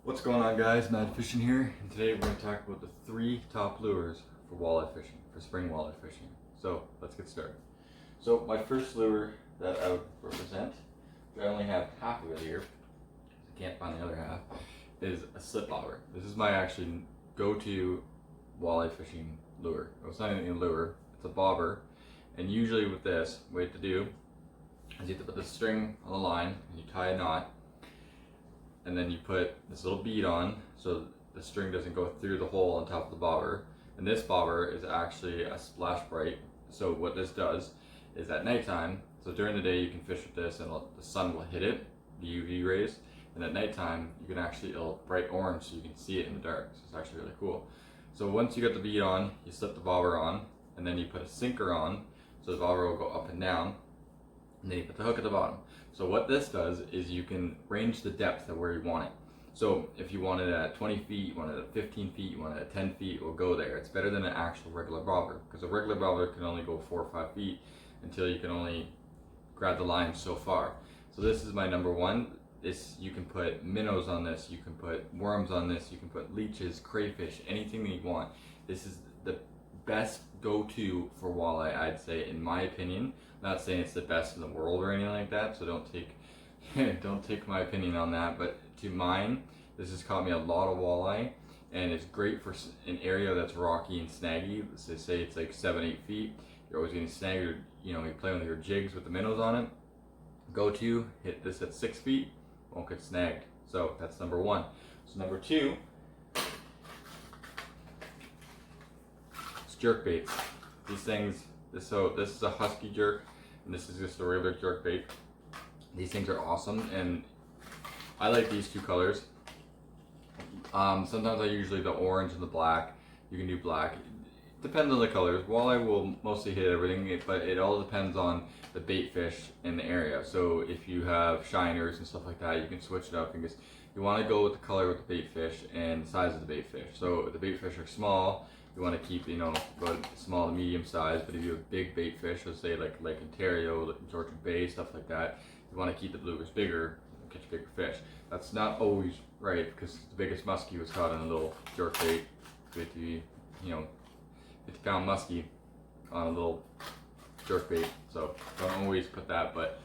What's going on, guys? Mad Fishing here, and today we're going to talk about the 3 top lures for walleye fishing, for spring walleye fishing. So let's get started. So my first lure that I would represent, which I only have half of it here, I can't find the other half, is a slip bobber. This is my actually go-to walleye fishing lure. Well, it's not even a lure, it's a bobber. And usually with this, what you have to do is you have to put the string on the line, and you tie a knot, and then you put this little bead on so the string doesn't go through the hole on top of the bobber. And this bobber is actually a splash bright. So what this does is at nighttime, so during the day you can fish with this and the sun will hit it, the UV rays, and at nighttime you can actually, it'll bright orange so you can see it in the dark. So it's actually really cool. So once you get the bead on, you slip the bobber on, and then you put a sinker on so the bobber will go up and down, and then you put the hook at the bottom. So what this does is you can range the depth of where you want it. So if you want it at 20 feet, you want it at 15 feet, you want it at 10 feet, it will go there. It's better than an actual regular bobber, because a regular bobber can only go 4 or 5 feet until you can only grab the line so far. So this is my number one. You can put minnows on this, you can put worms on this, you can put leeches, crayfish, anything that you want. This is the best go-to for walleye, I'd say, in my opinion. I'm not saying it's the best in the world or anything like that, so don't take my opinion on that. But to mine, this has caught me a lot of walleye, and it's great for an area that's rocky and snaggy. So say it's like 7-8 feet, you're always getting snagged. Or, you're playing with your jigs with the minnows on it. Go to hit this at 6 feet, won't get snagged. So that's number one. So number two, jerk baits. These things, this is a husky jerk, and this is just a regular jerk bait. These things are awesome, and I like these two colors. Sometimes I usually the orange and the black. You can do black. It depends on the colors. Walleye will mostly hit everything, but it all depends on the bait fish in the area. So if you have shiners and stuff like that, you can switch it up, because you want to go with the color with the bait fish and the size of the bait fish. So if the bait fish are small, you want to keep, about small to medium size. But if you have big bait fish, let's say like Lake Ontario, Georgian Bay, stuff like that, you want to keep the bloopers bigger and catch bigger fish. That's not always right, because the biggest muskie was caught in a little jerk bait, 50 pound muskie on a little jerk bait. So don't always put that, but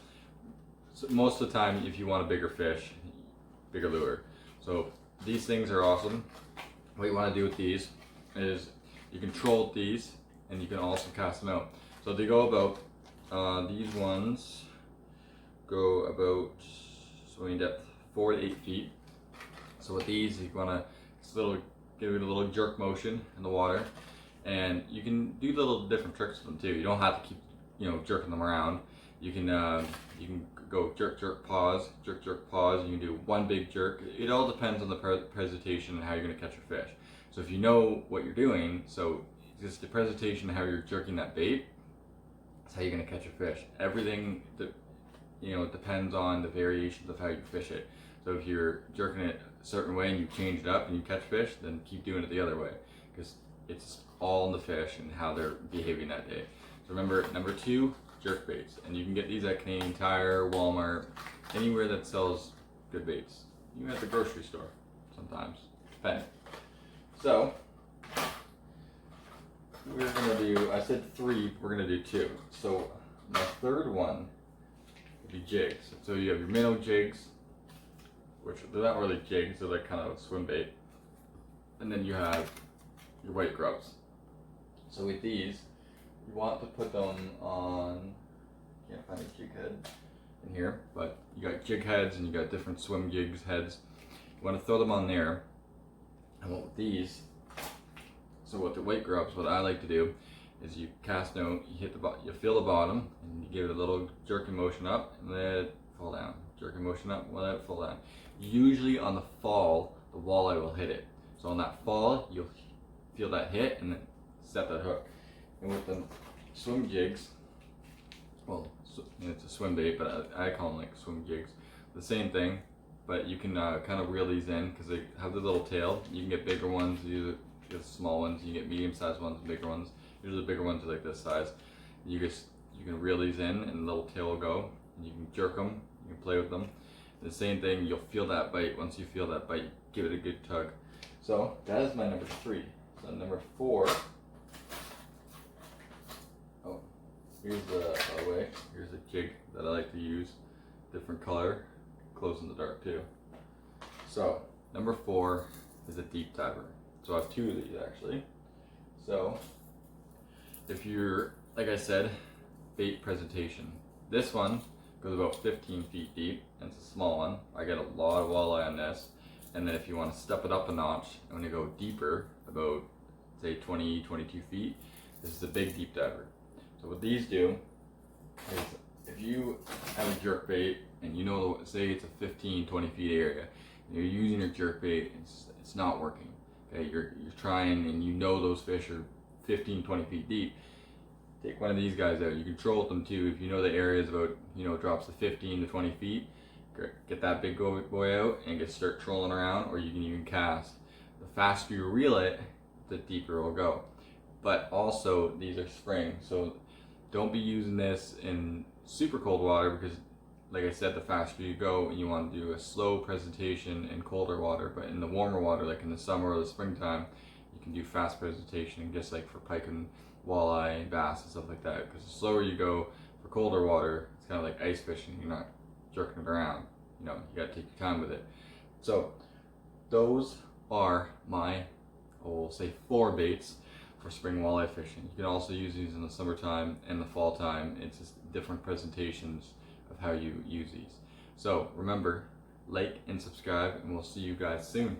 most of the time, if you want a bigger fish, bigger lure. So these things are awesome. What you want to do with these is you can troll these, and you can also cast them out. So they go about, these ones go about swimming depth 4 to 8 feet. So with these, you want to give it a little jerk motion in the water, and you can do little different tricks with them too. You don't have to keep jerking them around. You can go jerk, jerk, pause, jerk, jerk, pause. You can do one big jerk. It all depends on the presentation and how you're going to catch your fish. So if you know what you're doing, so just the presentation, how you're jerking that bait, that's how you're going to catch your fish. Everything depends on the variations of how you fish it. So if you're jerking it a certain way and you change it up and you catch fish, then keep doing it the other way, because it's all in the fish and how they're behaving that day. So remember, number two, jerk baits. And you can get these at Canadian Tire, Walmart, anywhere that sells good baits. Even at the grocery store sometimes, depending. So we're gonna do, I said 3, we're gonna do 2. So my third one would be jigs. So you have your minnow jigs, which they're not really jigs, they're like kind of a swim bait. And then you have your white grubs. So with these, you want to put them on, can't find a jig head in here, but you got jig heads and you got different swim jigs heads. You want to throw them on there. And what with these, so with the white grubs, what I like to do is you cast out, you feel the bottom, and you give it a little jerking motion up and let it fall down. Jerking motion up, let it fall down. Usually on the fall, the walleye will hit it. So on that fall, you'll feel that hit and then set that hook. And with the swim jigs, well, it's a swim bait, but I call them like swim jigs. The same thing, but you can kind of reel these in, because they have the little tail. You can get bigger ones, you get small ones, you get medium-sized ones, bigger ones. Usually the bigger ones are like this size. You can reel these in, and the little tail will go, and you can jerk them, you can play with them. The same thing, you'll feel that bite. Once you feel that bite, give it a good tug. So that is my number 3. So number 4. Oh, here's the way. Here's a jig that I like to use. Different color, glows in the dark too. So number 4 is a deep diver. So I have 2 of these actually. So if you're, like I said, bait presentation. This one goes about 15 feet deep, and it's a small one. I get a lot of walleye on this. And then if you want to step it up a notch, I'm going to go deeper, about say 20, 22 feet. This is a big deep diver. So what these do is, if you have a jerk bait and you know, say it's a 15, 20 feet area, and you're using your jerk bait, it's not working. Okay, you're trying and you know those fish are 15, 20 feet deep. Take one of these guys out. You can troll with them too. If you know the area is about, drops to 15 to 20 feet, get that big boy out and start trolling around, or you can even cast. The faster you reel it, the deeper it'll go. But also, these are spring, so don't be using this in super cold water, because like I said, the faster you go, and you want to do a slow presentation in colder water. But in the warmer water, like in the summer or the springtime, you can do fast presentation, just like for pike and walleye, bass, and stuff like that. Because the slower you go for colder water, it's kind of like ice fishing. You're not jerking it around. You got to take your time with it. So those are my, we'll say, 4 baits for spring walleye fishing. You can also use these in the summertime and the fall time. It's just different presentations of how you use these. So remember, like and subscribe, and we'll see you guys soon.